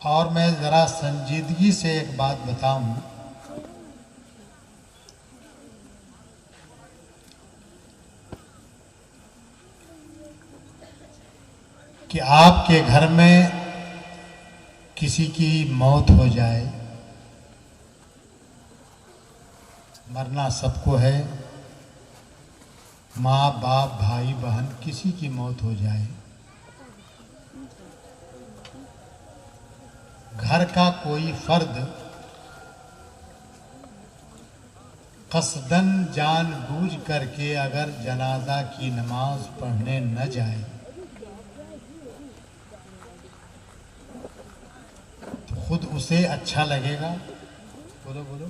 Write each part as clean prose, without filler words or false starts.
اور میں ذرا سنجیدگی سے ایک بات بتاؤں کہ آپ کے گھر میں کسی کی موت ہو جائے، مرنا سب کو ہے، ماں باپ بھائی بہن کسی کی موت ہو جائے، گھر کا کوئی فرد قصداً جان بوجھ کر کے اگر جنازہ کی نماز پڑھنے نہ جائے تو خود اسے اچھا لگے گا؟ بولو بولو۔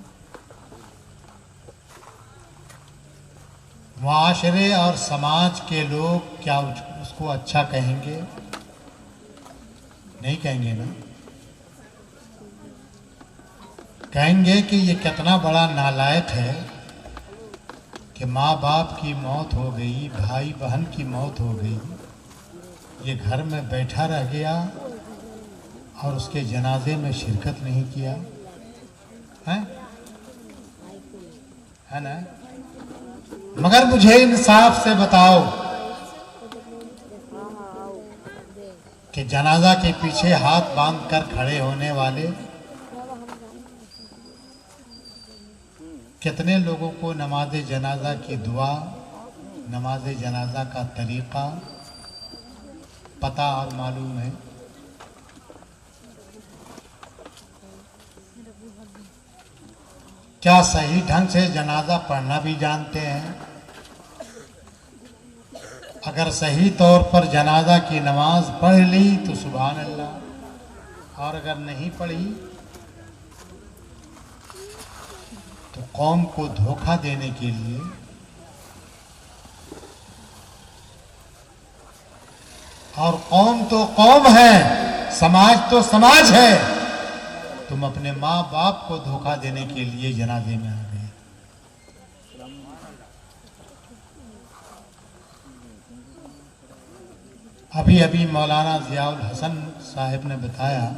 معاشرے اور سماج کے لوگ کیا اس کو اچھا کہیں گے؟ نہیں کہیں گے نا۔ کہیں گے کہ یہ کتنا بڑا نالائق ہے کہ ماں باپ کی موت ہو گئی، بھائی بہن کی موت ہو گئی، یہ گھر میں بیٹھا رہ گیا اور اس کے جنازے میں شرکت نہیں کیا ہے نا۔ مگر مجھے انصاف سے بتاؤ کہ جنازہ کے پیچھے ہاتھ باندھ کر کھڑے ہونے والے کتنے لوگوں کو نماز جنازہ کی دعا، نماز جنازہ کا طریقہ پتہ اور معلوم ہے؟ کیا صحیح ڈھنگ سے جنازہ پڑھنا بھی جانتے ہیں؟ اگر صحیح طور پر جنازہ کی نماز پڑھ لی تو سبحان اللہ، اور اگر نہیں پڑھی تو قوم کو دھوکہ دینے کے لیے اور قوم تو قوم ہے، سماج تو سماج ہے، تم اپنے ماں باپ کو دھوکہ دینے کے لیے جنازے میں آ گئے۔ ابھی مولانا ضیاء الحسن صاحب نے بتایا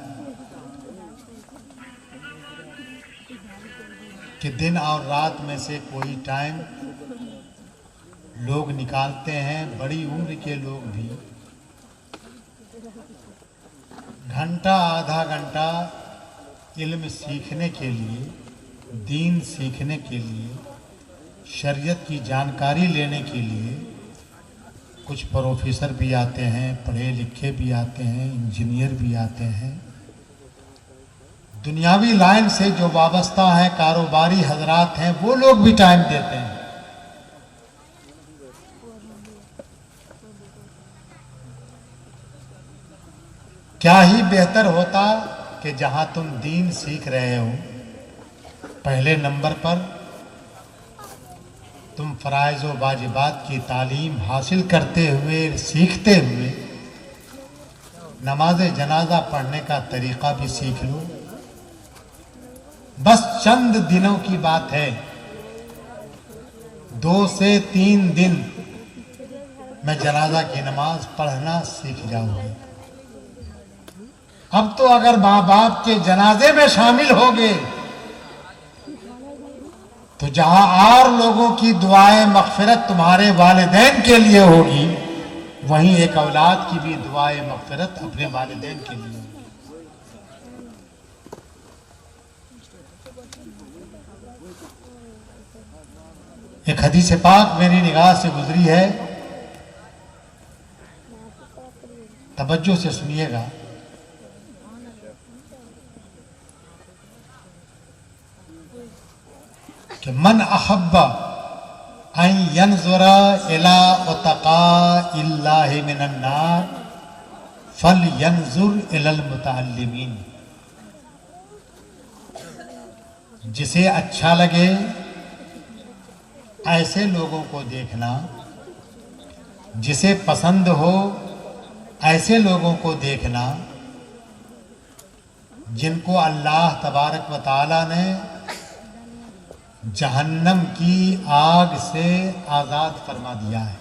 کہ دن اور رات میں سے کوئی ٹائم لوگ نکالتے ہیں، بڑی عمر کے لوگ بھی گھنٹہ آدھا گھنٹہ علم سیکھنے کے لیے، دین سیکھنے کے لیے، شریعت کی جانکاری لینے کے لیے۔ کچھ پروفیسر بھی آتے ہیں، پڑھے لکھے بھی آتے ہیں، انجینئر بھی آتے ہیں، دنیاوی لائن سے جو وابستہ ہیں، کاروباری حضرات ہیں، وہ لوگ بھی ٹائم دیتے ہیں۔ کیا ہی بہتر ہوتا کہ جہاں تم دین سیکھ رہے ہو، پہلے نمبر پر تم فرائض و واجبات کی تعلیم حاصل کرتے ہوئے، سیکھتے ہوئے نماز جنازہ پڑھنے کا طریقہ بھی سیکھ لو۔ بس چند دنوں کی بات ہے، 2 سے 3 دن میں جنازہ کی نماز پڑھنا سیکھ جاؤ گے۔ اب تو اگر ماں باپ کے جنازے میں شامل ہوگے تو جہاں اور لوگوں کی دعائیں مغفرت تمہارے والدین کے لیے ہوگی، وہیں ایک اولاد کی بھی دعائیں مغفرت اپنے والدین کے لیے ہوگی۔ ایک حدیث پاک میری نگاہ سے گزری ہے، توجہ سے سنیے گا۔ کہ من احب ان ينظر الى اتقاء اللہ من النار فلینظر الى المتعلمین۔ جسے اچھا لگے ایسے لوگوں کو دیکھنا، جسے پسند ہو ایسے لوگوں کو دیکھنا جن کو اللہ تبارک و تعالیٰ نے جہنم کی آگ سے آزاد فرما دیا ہے،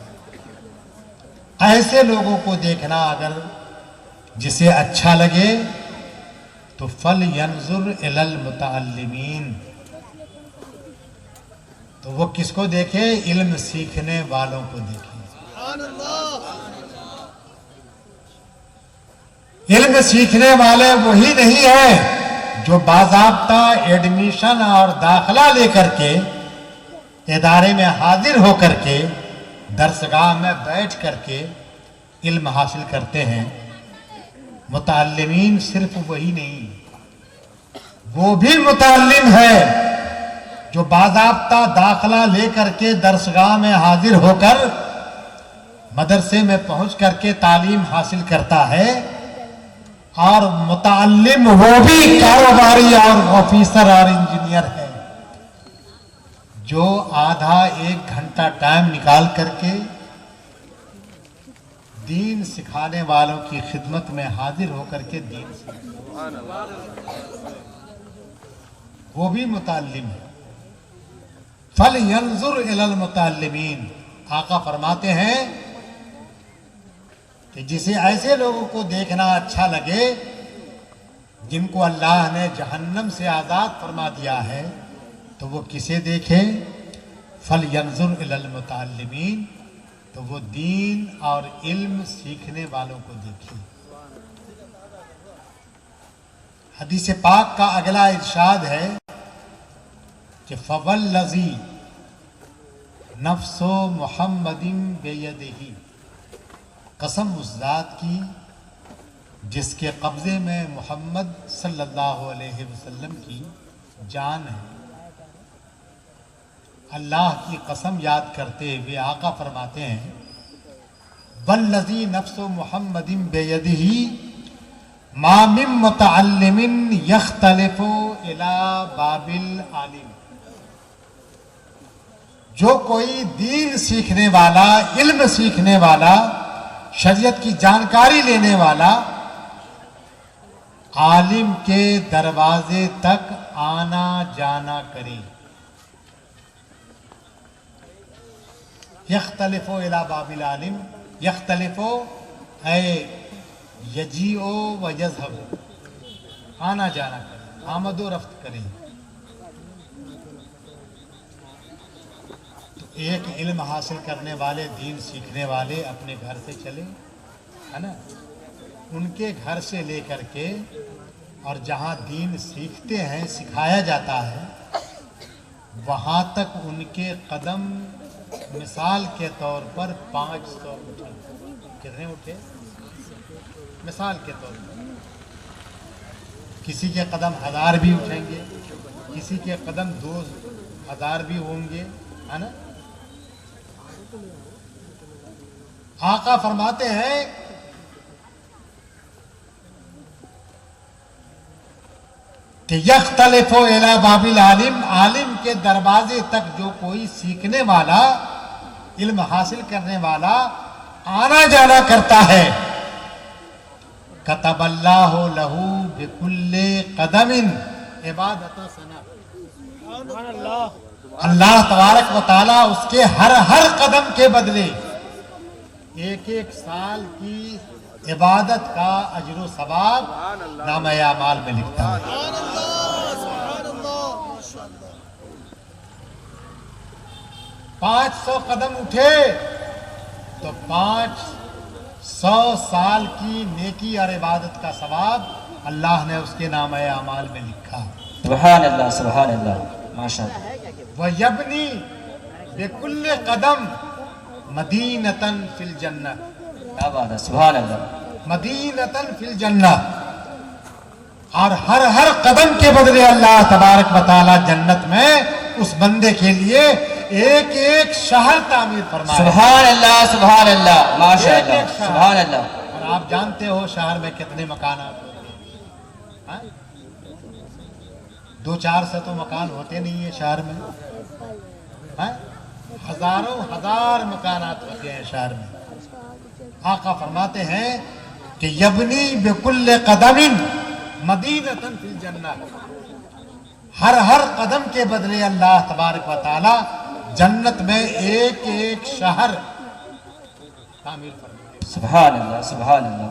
ایسے لوگوں کو دیکھنا اگر جسے اچھا لگے تو فل ینظر الی المتعلمین، تو وہ کس کو دیکھے؟ علم سیکھنے والوں کو دیکھے۔ علم سیکھنے والے وہی نہیں ہیں جو باضابطہ ایڈمیشن اور داخلہ لے کر کے ادارے میں حاضر ہو کر کے درسگاہ میں بیٹھ کر کے علم حاصل کرتے ہیں۔ متعلمین صرف وہی نہیں، وہ بھی متعلم ہے جو باضابطہ داخلہ لے کر کے درسگاہ میں حاضر ہو کر مدرسے میں پہنچ کر کے تعلیم حاصل کرتا ہے، اور متعلم وہ بھی کاروباری اور آفیسر اور انجینئر ہے جو آدھا ایک گھنٹہ ٹائم نکال کر کے دین سکھانے والوں کی خدمت میں حاضر ہو کر کے دین سکھاتا، وہ بھی متعلم ہے۔ فَلْيَنْظُرْ إِلَى الْمُتَعَلِّمِينَ، آقا فرماتے ہیں کہ جسے ایسے لوگوں کو دیکھنا اچھا لگے جن کو اللہ نے جہنم سے آزاد فرما دیا ہے، تو وہ کسے دیکھے؟ فَلْيَنْظُرْ إِلَى الْمُتَعَلِّمِينَ، تو وہ دین اور علم سیکھنے والوں کو دیکھے۔ حدیث پاک کا اگلا ارشاد ہے کہ فَوَالَّذِي نَفْسُ مُحَمَّدٍ بِيَدِهِ، قسم اس ذات کی جس کے قبضے میں محمد صلی اللہ علیہ وسلم کی جان ہے۔ اللہ کی قسم یاد کرتے ہوئے آقا فرماتے ہیں وَالَّذِي نَفْسُ مُحَمَّدٍ بِيَدِهِ مَا مِن مُتَعَلِّمٍ يَخْتَلِفُ إِلَى بَابِ الْعَالِمِ، جو کوئی دین سیکھنے والا، علم سیکھنے والا، شریعت کی جانکاری لینے والا عالم کے دروازے تک آنا جانا کرے، یختلف الی باب العالم، یختلف اے یجیء و یذهب، آنا جانا کرے، آمد و رفت کرے۔ تو ایک علم حاصل کرنے والے، دین سیکھنے والے اپنے گھر سے چلے، ہے نا، ان کے گھر سے لے کر کے اور جہاں دین سیکھتے ہیں، سکھایا جاتا ہے، وہاں تک ان کے قدم مثال کے طور پر 500 اٹھے۔ کتنے اٹھے؟ مثال کے طور پر کسی کے قدم 1000 بھی اٹھیں گے، کسی کے قدم 2000 بھی ہوں گے، ہے نا۔ آقا فرماتے ہیں کہ یختلف الی باب العالم، عالم کے دروازے تک جو کوئی سیکھنے والا، علم حاصل کرنے والا آنا جانا کرتا ہے، کتب اللہ لہ بکل قدم عبادت سنہ، اللہ تبارک و تعالیٰ اس کے ہر قدم کے بدلے ایک سال کی عبادت کا اجر و ثواب نامہ اعمال میں لکھتا ہے۔ 500 قدم اٹھے تو 500 سال کی نیکی اور عبادت کا ثواب اللہ نے اس کے نامہ اعمال میں لکھا۔ سبحان اللہ، سبحان اللہ، ماشاءاللہ۔ وَيَبْنِي بِكُلِّ قَدَمٍ مَدِينَةً فِي الْجَنَّةِ، کیا بات ہے، سبحان اللہ۔ مدینتاً فی الجنہ، اور ہر قدم کے بدلے اللہ تبارک و تعالی جنت میں اس بندے کے لیے ایک شہر تعمیر فرمائے۔ سبحان اللہ، سبحان اللہ، ماشاء اللہ، سبحان اللہ۔ اور آپ جانتے ہو شہر میں کتنے مکانات ہوتے ہیں؟ 2-4 سے تو مکان ہوتے نہیں ہیں شہر میں، ہزاروں ہزار مکانات ہوتے ہیں شہر میں۔ آقا فرماتے ہیں کہ یبنی بکل قدم مدینۃ فی الجنہ، ہر قدم کے بدلے اللہ تبارک و تعالی جنت میں ایک شہر تعمیر فرمائے۔ سبحان اللہ، سبحان اللہ۔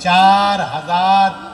4000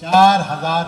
4000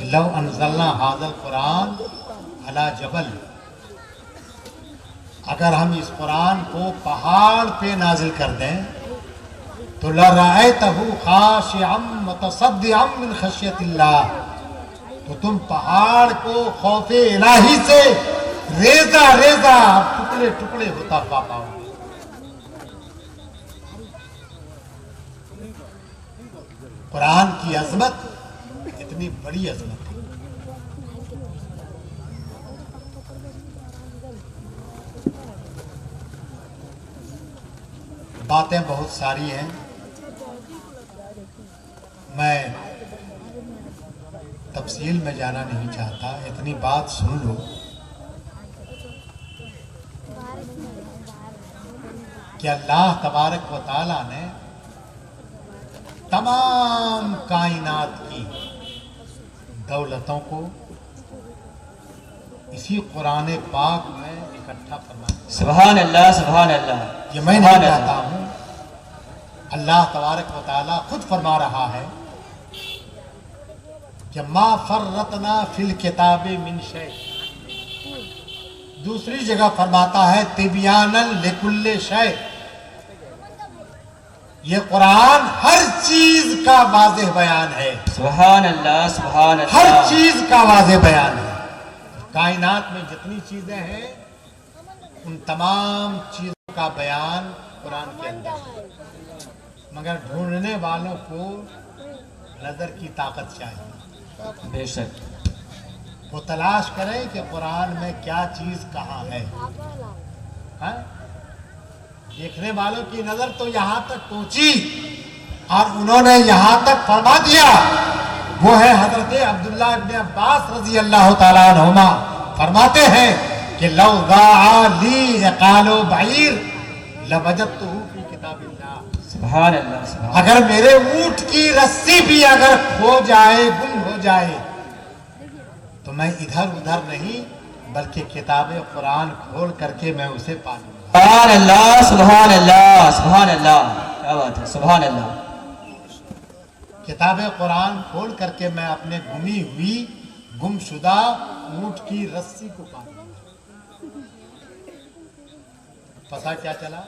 کہ لو انزلنا حاضل قرآن علی جبل، اگر ہم اس قرآن کو پہاڑ پہ نازل کر دیں تو لرأیتہ خاشعا متصدعا من خشیت اللہ، تو تم پہاڑ کو خوف الہی سے ریزہ ریزہ ٹکڑے ٹکڑے ہوتا پا پاؤ گے۔ قرآن کی عظمت اتنی بڑی عظمت ہے۔ باتیں بہت ساری ہیں، میں تفصیل میں جانا نہیں چاہتا، اتنی بات سن لو کہ اللہ تبارک و تعالیٰ نے تمام کائنات کی دولتوں کو اسی قرآن پاک میں اکٹھا فرمایا۔ سبحان اللہ، سبحان اللہ، یہ میں نہیں کہتا ہوں، اللہ تبارک و تعالیٰ خود فرما رہا ہے کہ ما فرطنا فی الکتاب من شیء۔ دوسری جگہ فرماتا ہے تبیانا لکل شیء، یہ قرآن ہر چیز کا واضح بیان ہے، سبحان اللہ، سبحان اللہ، ہر چیز کا واضح بیان ہے۔ کائنات میں جتنی چیزیں ہیں ان تمام چیزوں کا بیان قرآن کے اندر ہے، مگر ڈھونڈنے والوں کو نظر کی طاقت چاہیے، بے شک، وہ تلاش کریں کہ قرآن میں کیا چیز کہاں ہے۔ ہاں؟ دیکھنے والوں کی نظر تو یہاں تک پہنچی اور انہوں نے یہاں تک فرما دیا، وہ ہے حضرت عبداللہ ابن عباس رضی اللہ تعالیٰ عنہما فرماتے ہیں کہ لو ضاع لی عقال بعیر لوجدتہ فی کتاب اللہ، سبحان اللہ، سبحان اگر میرے اونٹ کی رسی بھی اگر کھو جائے، گم ہو جائے، تو میں ادھر ادھر نہیں بلکہ کتاب قرآن کھول کر کے میں اسے پا لوں گا۔ سبحان اللہ، سبحان اللہ، سبحان اللہ، کیا بات ہے، سبحان اللہ، کتاب قرآن کھول کر کے میں اپنے گمی ہوئی گم شدہ اونٹ کی رسی کو پا لوں گا۔ پتہ کیا چلا؟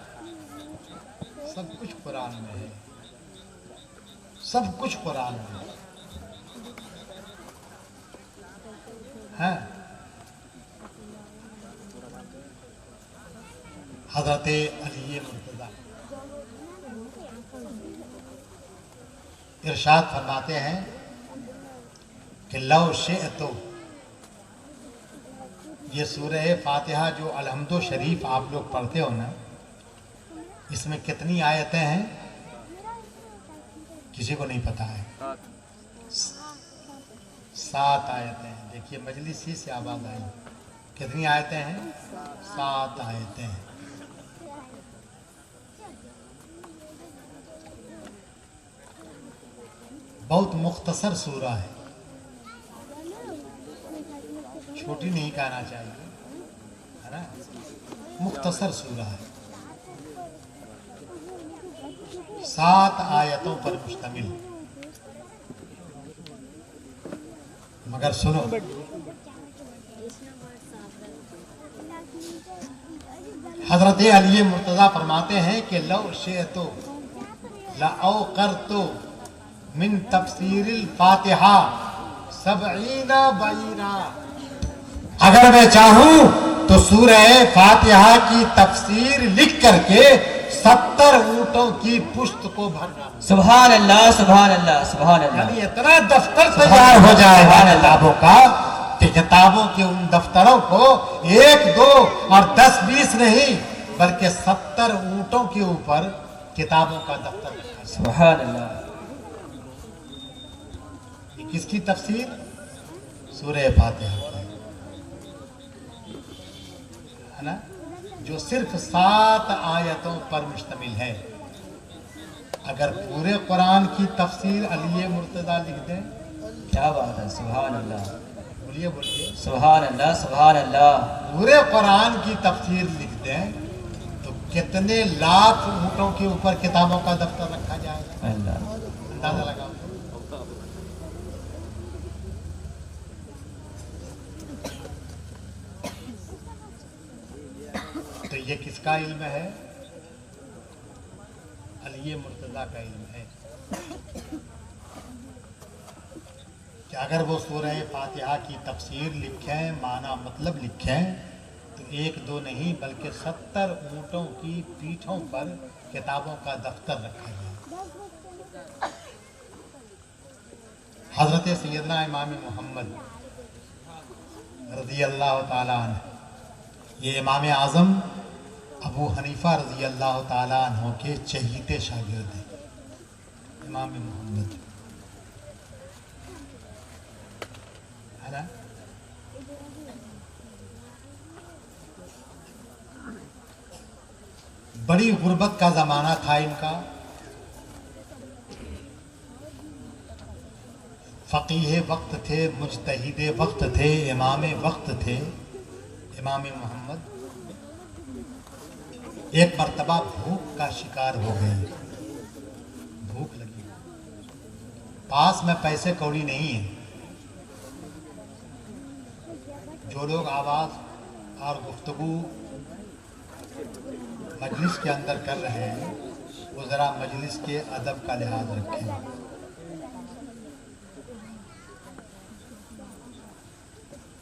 سب کچھ قرآن میں ہے، سب کچھ قرآن میں ہے۔ حضرت علی مرتضیٰ ارشاد فرماتے ہیں کہ لو شئت، یہ سورہ فاتحہ جو الحمد شریف آپ لوگ پڑھتے ہو نا، اس میں کتنی آیتیں ہیں کسی کو نہیں پتا ہے؟ 7 آیتیں ہیں۔ دیکھیے مجلس ہی سے آواز آئی، کتنی آیتیں ہیں؟ 7 آیتیں ہیں۔ بہت مختصر سورہ ہے، چھوٹی نہیں کہنا چاہیے، ہے نا، مختصر سورہ ہے، 7 آیتوں پر مشتمل۔ مگر سنو، حضرت علی مرتضیٰ فرماتے ہیں کہ لو شئت لأوقرت من تفسیر الفاتحہ 70 بعیرا، اگر میں چاہوں تو سورہ فاتحہ کی تفسیر لکھ کر کے 70 اونٹوں کی پشت کو بھرنا، سبحان اللہ، سبحان اللہ، سبحان اللہ، یعنی اتنا دفتر تیار ہو جائے گا کتابوں کا کہ کتابوں کے ان دفتروں کو 1 2 اور 10 20 نہیں بلکہ 70 اونٹوں کے اوپر کتابوں کا دفتر رکھا جائے۔ سبحان اللہ، یہ کس کی تفسیر؟ سورہ فاتحہ کی ہے نا، جو صرف 7 آیتوں پر مشتمل ہے۔ اگر پورے قرآن کی تفسیر علی مرتضیٰ لکھ دیں، کیا بات ہے، سبحان اللہ، بولیے بولیے، سبحان اللہ، سبحان اللہ، پورے قرآن کی تفسیر لکھ دیں تو کتنے لاکھ اونٹوں کے اوپر کتابوں کا دفتر رکھا جائے گا؟ اللہ، اندازہ لگاؤ۔ یہ کس کا علم ہے؟ علی مرتضیٰ کا علم ہے کہ اگر وہ سورہ فاتحہ کی تفسیر لکھیں، معنی مطلب لکھیں، تو 1 2 نہیں بلکہ 70 اونٹوں کی پیٹھوں پر کتابوں کا دفتر رکھا گیا۔ حضرت سیدنا امام محمد رضی اللہ تعالیٰ عنہ، یہ امام اعظم ابو حنیفہ رضی اللہ تعالیٰ عنہ کے چہیتے شاگرد ہیں۔ امام محمد ہے نا؟ بڑی غربت کا زمانہ تھا ان کا، فقیہ وقت تھے، مجتہد وقت تھے، امام وقت تھے امام محمد۔ ایک مرتبہ بھوک کا شکار ہو گئے، بھوک لگی، پاس میں پیسے کوڑی نہیں ہے۔ جو لوگ آواز اور گفتگو مجلس کے اندر کر رہے ہیں وہ ذرا مجلس کے ادب کا لحاظ رکھیں۔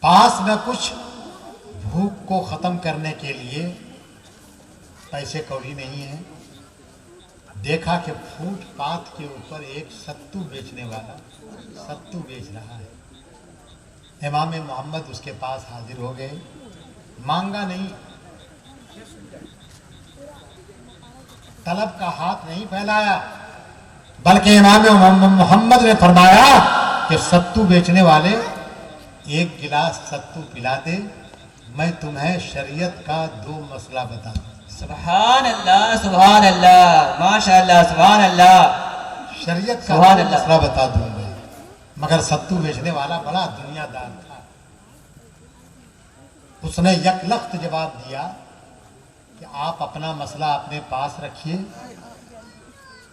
پاس میں کچھ بھوک کو ختم کرنے کے لیے پیسے کوڑی نہیں ہے۔ دیکھا کہ فوٹ پاتھ کے اوپر ایک ستو بیچنے والا ستو بیچ رہا ہے۔ امام محمد اس کے پاس حاضر ہو گئے، مانگا نہیں، طلب کا ہاتھ نہیں پھیلایا، بلکہ امام محمد نے فرمایا کہ ستو بیچنے والے 1 گلاس ستو پلا دے، میں تمہیں شریعت کا 2 مسئلہ بتا دوں۔ سبحان اللہ، سبحان اللہ، ماشاءاللہ، سبحان اللہ، شریعت کا سبحان 2 اللہ۔ مسئلہ بتا دوں گا۔ مگر ستو بیچنے والا بڑا دنیا دار تھا، اس نے یک لخت جواب دیا کہ آپ اپنا مسئلہ اپنے پاس رکھیے،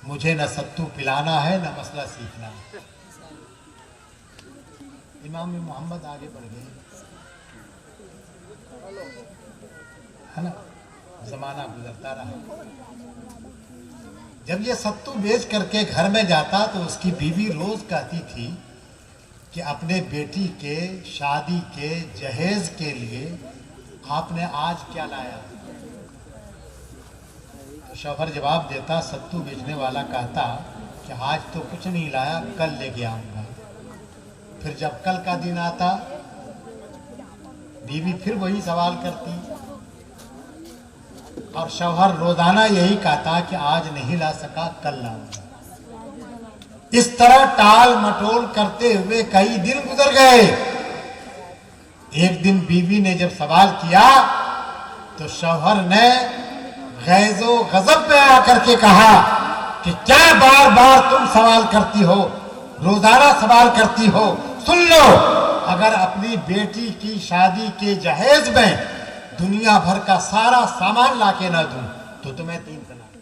مجھے نہ ستو پلانا ہے نہ مسئلہ سیکھنا ہے۔ امام محمد آگے بڑھ گئے، ہے نا؟ زمانہ گزرتا رہا۔ جب یہ ستو بیچ کر کے گھر میں جاتا تو اس کی بیوی روز کہتی تھی کہ اپنے بیٹی کے شادی کے جہیز کے لیے آپ نے آج کیا لایا؟ تو شوہر جواب دیتا، ستو بیچنے والا کہتا کہ آج تو کچھ نہیں لایا، کل لے کے آؤں گا۔ پھر جب کل کا دن آتا بیوی پھر وہی سوال کرتی اور شوہر روزانہ یہی کہتا کہ آج نہیں لا سکا، کل لاؤں گا۔ اس طرح ٹال مٹول کرتے ہوئے کئی دن گزر گئے۔ ایک دن بیوی نے جب سوال کیا تو شوہر نے غیظ و غضب میں آ کر کے کہا کہ کیا بار بار تم سوال کرتی ہو، روزانہ سوال کرتی ہو؟ سن لو، اگر اپنی بیٹی کی شادی کے جہیز میں دنیا بھر کا سارا سامان لا کے نہ دوں تو تمہیں 3 طلاق۔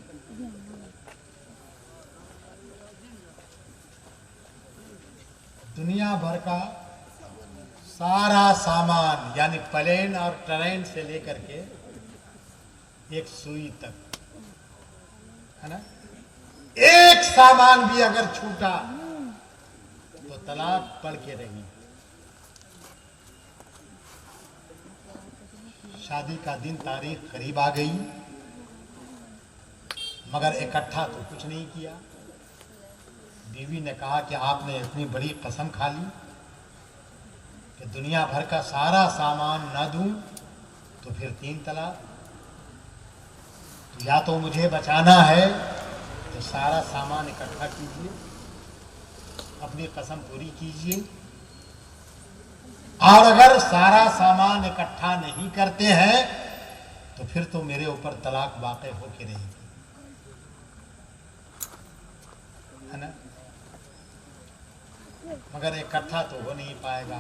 دنیا بھر کا سارا سامان، یعنی پلین اور ٹرین سے لے کر کے ایک سوئی تک، ہے نا؟ ایک سامان بھی اگر چھوٹا تو طلاق پڑھ کے رہی۔ شادی کا دن، تاریخ قریب آ گئی، مگر اکٹھا تو کچھ نہیں کیا۔ بیوی نے کہا کہ آپ نے اتنی بڑی قسم کھا لی کہ دنیا بھر کا سارا سامان نہ دوں تو پھر 3 طلاق۔ یا تو مجھے بچانا ہے تو سارا سامان اکٹھا کیجیے، اپنی قسم پوری کیجیے، اور اگر سارا سامان اکٹھا نہیں کرتے ہیں تو پھر تو میرے اوپر طلاق واقع ہو کے رہے گی، ہے نا؟ مگر اکٹھا تو ہو نہیں پائے گا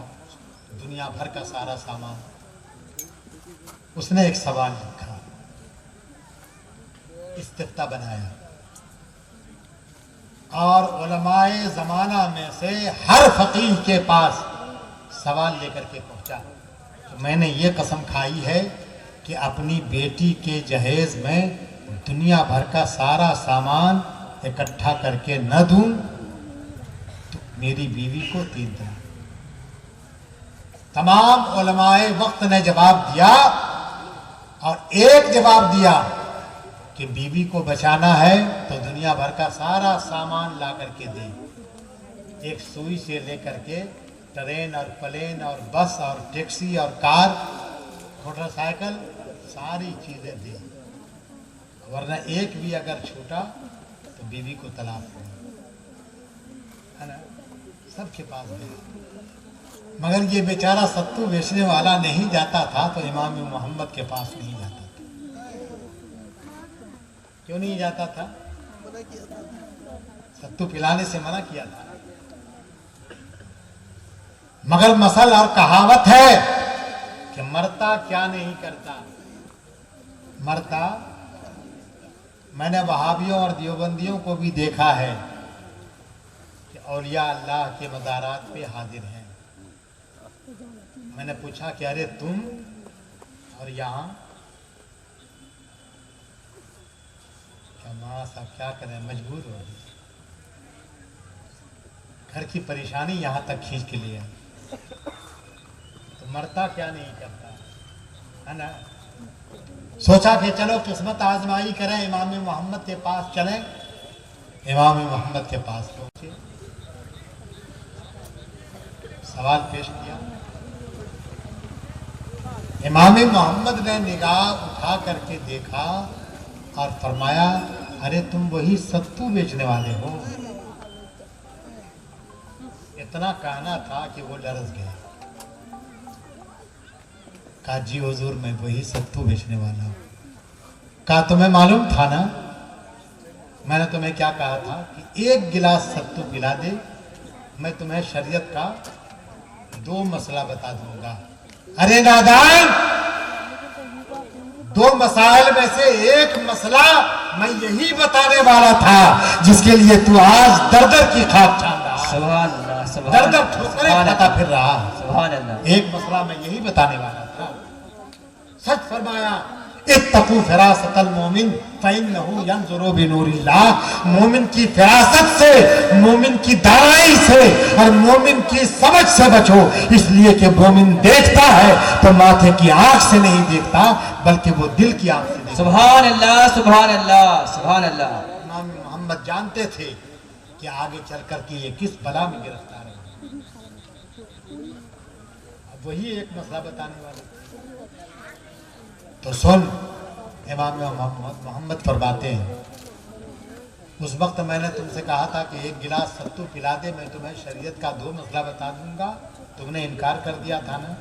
دنیا بھر کا سارا سامان۔ اس نے ایک سوال لکھا، استفتاء بنایا، اور علماء زمانہ میں سے ہر فقیہ کے پاس سوال لے کر کے پہنچا کہ میں نے یہ قسم کھائی ہے کہ اپنی بیٹی کے جہیز میں دنیا بھر کا سارا سامان اکٹھا کر کے نہ دوں تو میری بیوی کو 3 طلاق۔ تمام علماء وقت نے جواب دیا اور ایک جواب دیا کہ بیوی کو بچانا ہے تو دنیا بھر کا سارا سامان لا کر کے دے، ایک سوئی سے لے کر کے ٹرین اور پلین اور بس اور ٹیکسی اور کار موٹر سائیکل ساری چیزیں دے، ورنہ ایک بھی اگر چھوٹا تو بیوی کو طلاق ہے نا، سب کے پاس دے۔ مگر یہ بیچارہ ستو بیچنے والا نہیں جاتا تھا تو امام محمد کے پاس نہیں جاتا تھا۔ کیوں نہیں جاتا تھا؟ ستو پلانے سے منع کیا تھا۔ مگر مثل اور کہاوت ہے کہ مرتا کیا نہیں کرتا، مرتا۔ میں نے وہابیوں اور دیوبندیوں کو بھی دیکھا ہے کہ اولیاء اللہ کے مزارات پہ حاضر ہیں۔ میں نے پوچھا کہ ارے تم اور یہاں کیا ماں صاحب کیا کریں، مجبور ہو گئے، گھر کی پریشانی یہاں تک کھینچ کے لیے، تو مرتا کیا نہیں کرتا ہے نا۔ سوچا کہ چلو قسمت آزمائی کریں، امام محمد کے پاس چلیں۔ امام محمد کے پاس پہنچے، سوال پیش کیا۔ امام محمد نے نگاہ اٹھا کر کے دیکھا اور فرمایا ارے تم وہی ستو بیچنے والے ہو۔ اتنا کہنا تھا کہ وہ لرز گئے، کہا جی حضور میں وہی ستو بیچنے والا ہوں۔ کہا تمہیں معلوم تھا نا میں نے تمہیں کیا کہا تھا کہ ایک گلاس ستو پلا دے، میں تمہیں شریعت کا 2 مسئلہ بتا دوں گا۔ ارے نادان، 2 مسائل میں سے ایک مسئلہ میں یہی بتانے والا تھا جس کے لیے تو آج در در کی خواب چھان رہا، سبحان اللہ، سبحان در در اللہ، ٹھوکریں کھاتا پھر رہا۔ سبحان اللہ۔ ایک مسئلہ میں یہی بتانے والا تھا، سچ فرمایا اتقوا فراست المومن فإنه ينظر بنور اللہ۔ مومن کی فراست سے، مومن کی دانائی سے اور مومن کی سمجھ سے بچو، اس لیے کہ مومن دیکھتا ہے تو ماتھے کی آنکھ سے نہیں دیکھتا بلکہ وہ دل کی آنکھ سے دیکھتا۔ سبحان اللہ، سبحان اللہ، سبحان اللہ۔ امام محمد جانتے تھے کہ آگے چل کر کے یہ کس بلا میں گرفتار ہے، اب وہی ایک مسئلہ بتانے والا۔ تو سن، امام محمد فرماتے ہیں اس وقت میں نے تم سے کہا تھا کہ ایک گلاس ستو پلا دے، میں تمہیں شریعت کا 2 مسئلہ بتا دوں گا، تم نے انکار کر دیا تھا نا،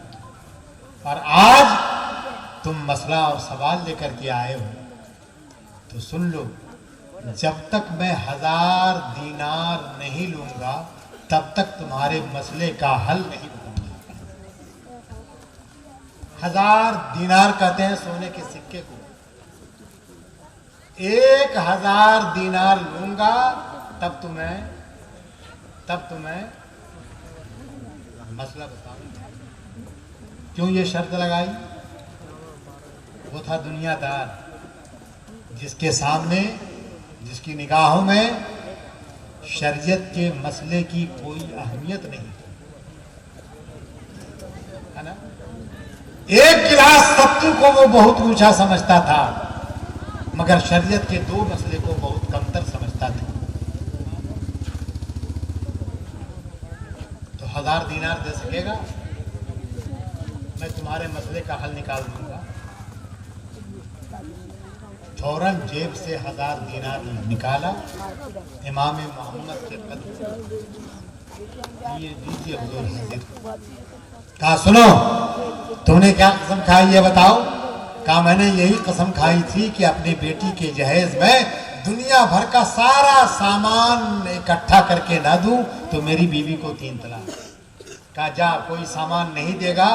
اور آج تم مسئلہ اور سوال لے کر کے آئے ہو تو سن لو، جب تک میں 1000 دینار نہیں لوں گا تب تک تمہارے مسئلے کا حل نہیں بتاؤں گا۔ 1000 دینار کہتے ہیں سونے کے سکے کو، 1000 دینار لوں گا تب تمہیں مسئلہ بتاؤں گا۔ کیوں یہ شرط لگائی؟ وہ تھا دنیا دار جس کے سامنے، جس کی نگاہوں میں شریعت کے مسئلے کی کوئی اہمیت نہیں ہے نا۔ ایک گلاس ستو کو وہ بہت اونچا سمجھتا تھا مگر شریعت کے 2 مسئلے کو بہت کمتر سمجھتا تھا۔ تو 1000 دینار دے سکے گا؟ میں تمہارے مسئلے کا حل نکال دوں گا۔ فوراً جیب سے 1000 دینار نکالا، امام محمد کے قدم دیجیے حضور حاضر۔ کہا سنو، تم نے کیا قسم کھائی ہے بتاؤ؟ کہا میں نے یہی قسم کھائی تھی کہ اپنی بیٹی کے جہیز میں دنیا بھر کا سارا سامان اکٹھا کر کے نہ دوں تو میری بیوی کو 3 طلاق۔ کہا جا، کوئی سامان نہیں دے گا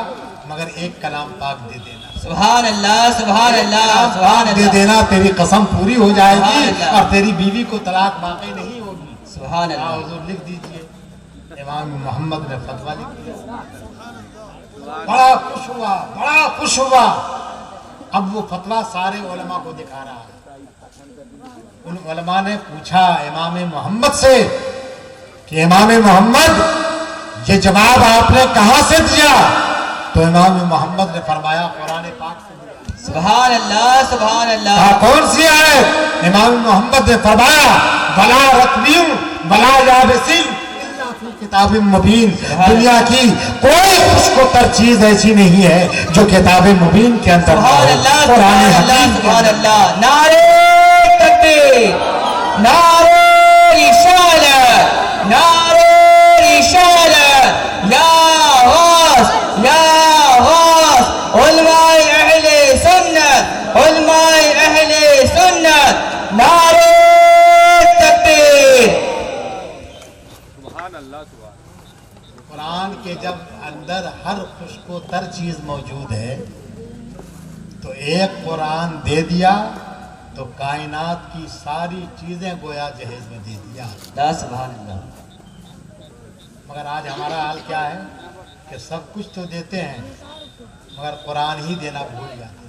مگر ایک کلام پاک دے دینا۔ سبحان اللہ، سبحان اللہ، سبحان اللہ۔ دے دینا، تیری قسم پوری ہو جائے گی اور تیری بیوی کو طلاق واقع نہیں ہوگی۔ سبحان اللہ۔ حضور لکھ دیجئے۔ امام محمد نے فتویٰ لکھ دیا۔ بڑا خوش ہوا، بڑا خوش ہوا۔ اب وہ فتویٰ سارے علماء کو دکھا رہا ہے۔ ان علماء نے پوچھا امام محمد سے کہ امام محمد یہ جواب آپ نے کہاں سے دیا؟ تو امام محمد نے فرمایا قرآن پاک سے دیا۔ سبحان اللہ سبحان اللہ۔ کہا کون سی آیت؟ امام محمد نے فرمایا ولا رتبیوں ولا یابسین الا فی کتاب مبین۔ دنیا کی کوئی خوشگوار چیز ایسی نہیں ہے جو کتاب مبین کے اندر سبحان اللہ قرآن سبحان اللہ حکیم کے سبحان اندر۔ اللہ۔ نعرہ تکبیر، نعرہ رسالت، نعرہ رسالت، یا غوث یا غوث، علماء اہل سنت، علماء اہل سنت، نعرہ تکبیر۔ قرآن کے جب اندر ہر خوشک و تر چیز موجود ہے تو ایک قرآن دے دیا تو کائنات کی ساری چیزیں گویا جہیز میں دے دیا۔ لا سبحان اللہ۔ مگر آج ہمارا حال کیا ہے کہ سب کچھ تو دیتے ہیں مگر قرآن ہی دینا بھول جاتے ہیں۔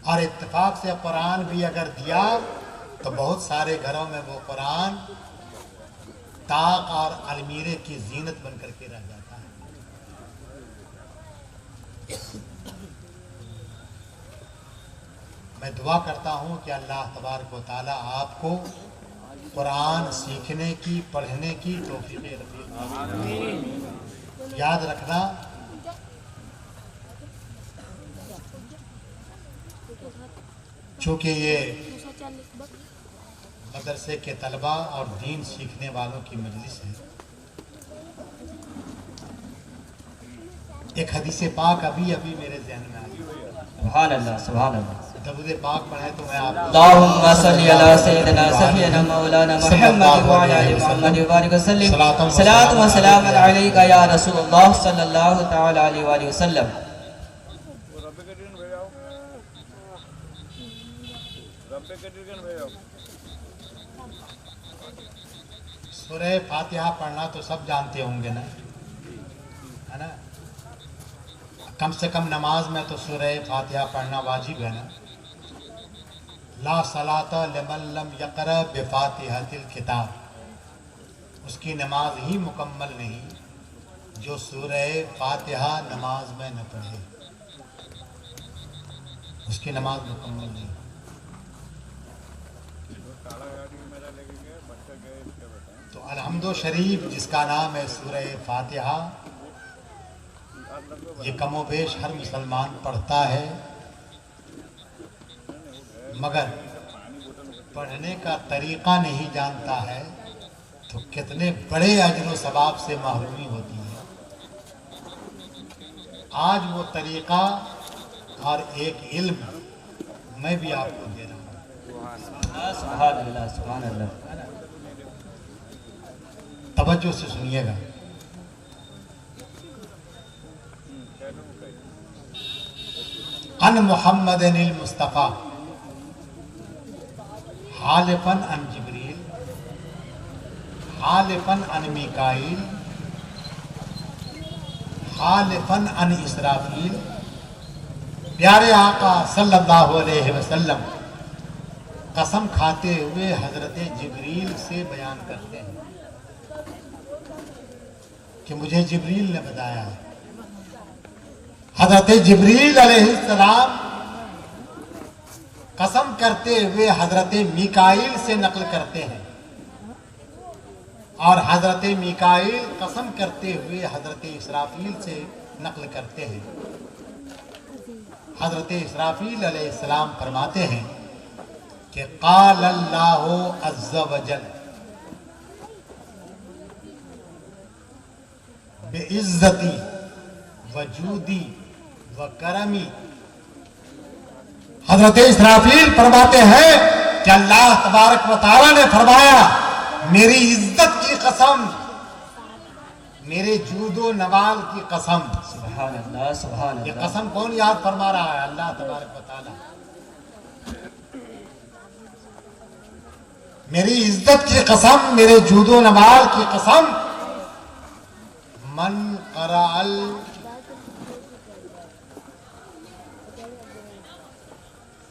اور اتفاق سے قرآن بھی اگر دیا تو بہت سارے گھروں میں وہ قرآن طاق اور المیرے کی زینت بن کر کے رہ جاتا ہے۔ میں دعا کرتا ہوں کہ اللہ تبارک و تعالی آپ کو قرآن سیکھنے کی پڑھنے کی توفیق رفیق۔ یاد رکھنا چونکہ یہ مدرسے کے طلباء اور دین سیکھنے والوں کی مجلس ہے، ایک حدیث پاک ابھی میرے ذہن میں آئی۔ سبحان اللہ سبحان اللہ۔ درود پاک پڑھیں تو میں آپ اللہم صلی علی سیدنا سفینا مولانا محمد وعلی آل محمد وبارک وسلم۔ صلاۃ و سلام علیکہ یا رسول اللہ صلی اللہ تعالی علیہ وآلہ وسلم۔ سورہ فاتحہ پڑھنا تو سب جانتے ہوں گے نا، ہے نا؟ کم سے کم نماز میں تو سورہ فاتحہ پڑھنا واجب ہے نا۔ لا صلاۃ لمن لم یقرأ بفاتحۃ الکتاب، اس کی نماز ہی مکمل نہیں جو سورہ فاتحہ نماز میں نہ پڑھے، اس کی نماز مکمل نہیں۔ تو الحمد شریف جس کا نام ہے سورہ فاتحہ، یہ کم و بیش ہر مسلمان پڑھتا ہے، مگر پڑھنے کا طریقہ نہیں جانتا ہے تو کتنے بڑے اجر و ثواب سے محرومی ہوتی ہے۔ آج وہ طریقہ اور ایک علم میں بھی آپ کو دے رہا ہوں، سبحان اللہ سبحان اللہ۔ توجہ سے سنیے گا۔ ان محمد المصطفیٰ حالفاً عن جبریل حالفاً عن میکائیل حالفاً عن اسرافیل۔ پیارے آقا صلی اللہ علیہ وسلم قسم کھاتے ہوئے حضرت جبریل سے بیان کرتے ہیں کہ مجھے جبریل نے بتایا ہے۔ حضرت جبریل علیہ السلام قسم کرتے ہوئے حضرت میکائیل سے نقل کرتے ہیں، اور حضرت میکائیل قسم کرتے ہوئے حضرت اسرافیل سے نقل کرتے ہیں۔ حضرت اسرافیل علیہ السلام فرماتے ہیں کہ قال اللہ عز وجل بعزتی وجودی وکرمی۔ حضرت اسرافیل فرماتے ہیں کہ اللہ تبارک و تعالی نے فرمایا میری عزت کی قسم، میرے جود و نوال کی قسم۔ سبحان اللہ سبحان یہ اللہ۔ قسم کون یاد فرما رہا ہے؟ اللہ تبارک و تعالی۔ میری عزت کی قسم، میرے جود و نوال کی قسم، من قرأ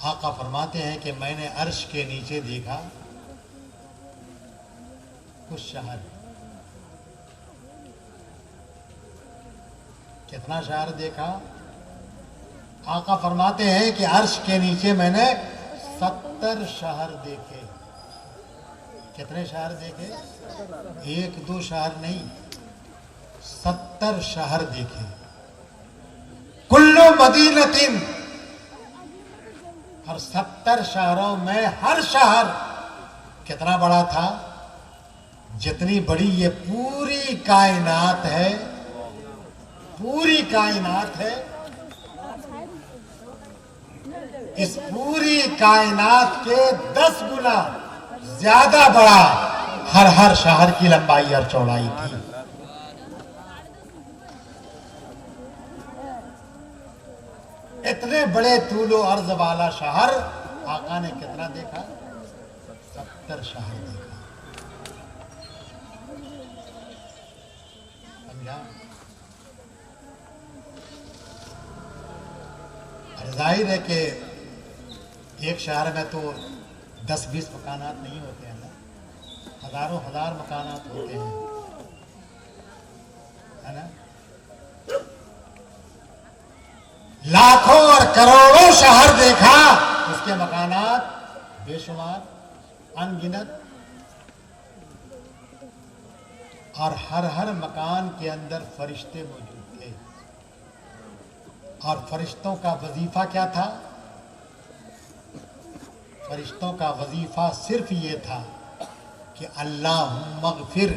آقا فرماتے ہیں کہ میں نے عرش کے نیچے دیکھا کچھ شہر. کتنا شہر دیکھا؟ آقا فرماتے ہیں کہ عرش کے نیچے میں نے 70 شہر دیکھے. کتنے شہر دیکھے؟ 1-2 شہر نہیں، 70 شہر دیکھے. کلو مدینتن، اور 70 شہروں میں ہر شہر کتنا بڑا تھا؟ جتنی بڑی یہ پوری کائنات ہے، پوری کائنات ہے، اس پوری کائنات کے 10 گنا زیادہ بڑا ہر شہر کی لمبائی اور چوڑائی تھی. اتنے بڑے طول و عرض والا شہر آقا نے کتنا دیکھا؟ 70 شہر دیکھا. سمجھا؟ ظاہر ہے کہ ایک شہر میں تو 10-20 مکانات نہیں ہوتے ہیں نا، ہزاروں ہزار مکانات ہوتے ہیں، ہے نا؟ لاکھوں اور کروڑوں شہر دیکھا، اس کے مکانات بے شمار ان گنت، اور ہر مکان کے اندر فرشتے موجود تھے. اور فرشتوں کا وظیفہ کیا تھا؟ فرشتوں کا وظیفہ صرف یہ تھا کہ اللہم اغفر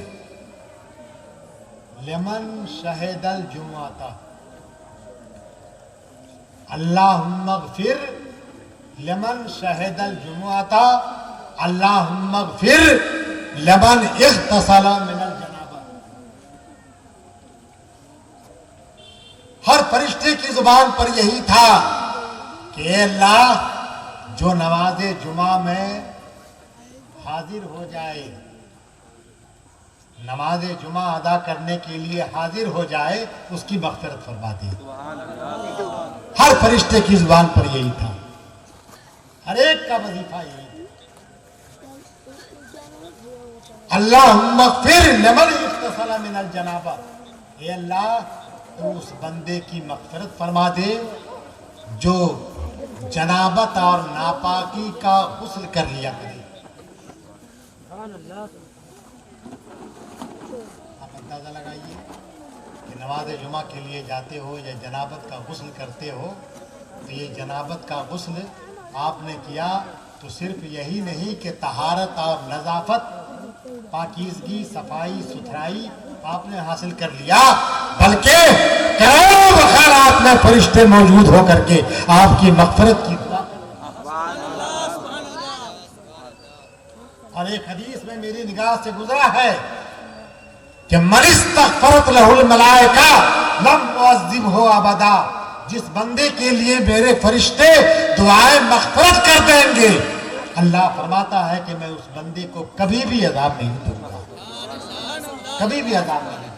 لمن شہد الجمعۃ، اللہم اغفر لمن شہد الجمعۃ، اللہم اغفر لمن اغتسل من الجنابہ. ہر فرشتے کی زبان پر یہی تھا کہ اے اللہ، جو نماز جمعہ میں حاضر ہو جائے، نماز جمعہ ادا کرنے کے لیے حاضر ہو جائے، اس کی مغفرت فرما دے. ہر فرشتے کی زبان پر یہی تھا، ہر ایک کا وظیفہ یہی تھا. اللہم اغفر لمن اغتسل من الجنابہ، اے اللہ تو اس بندے کی مغفرت فرما دے جو جنابت اور ناپاکی کا غسل کر لیا کرے. آپ اندازہ لگائیے کہ نماز جمعہ کے لیے جاتے ہو یا جنابت کا غسل کرتے ہو، تو یہ جنابت کا غسل آپ نے کیا تو صرف یہی نہیں کہ طہارت اور نظافت، پاکیزگی، صفائی ستھرائی آپ نے حاصل کر لیا، بلکہ کروڑوں مخالات میں فرشتے موجود ہو کر کے آپ کی مغفرت کی دعا. اور ایک حدیث میں میری نگاہ سے گزرا ہے کہ من استغفرت لہ الملائکہ لم تعذبہ ابدا، جس بندے کے لیے میرے فرشتے دعائیں مغفرت کر دیں گے، اللہ فرماتا ہے کہ میں اس بندے کو کبھی بھی عذاب نہیں دوں گا، کبھی بھی عذاب نہیں دوں گا.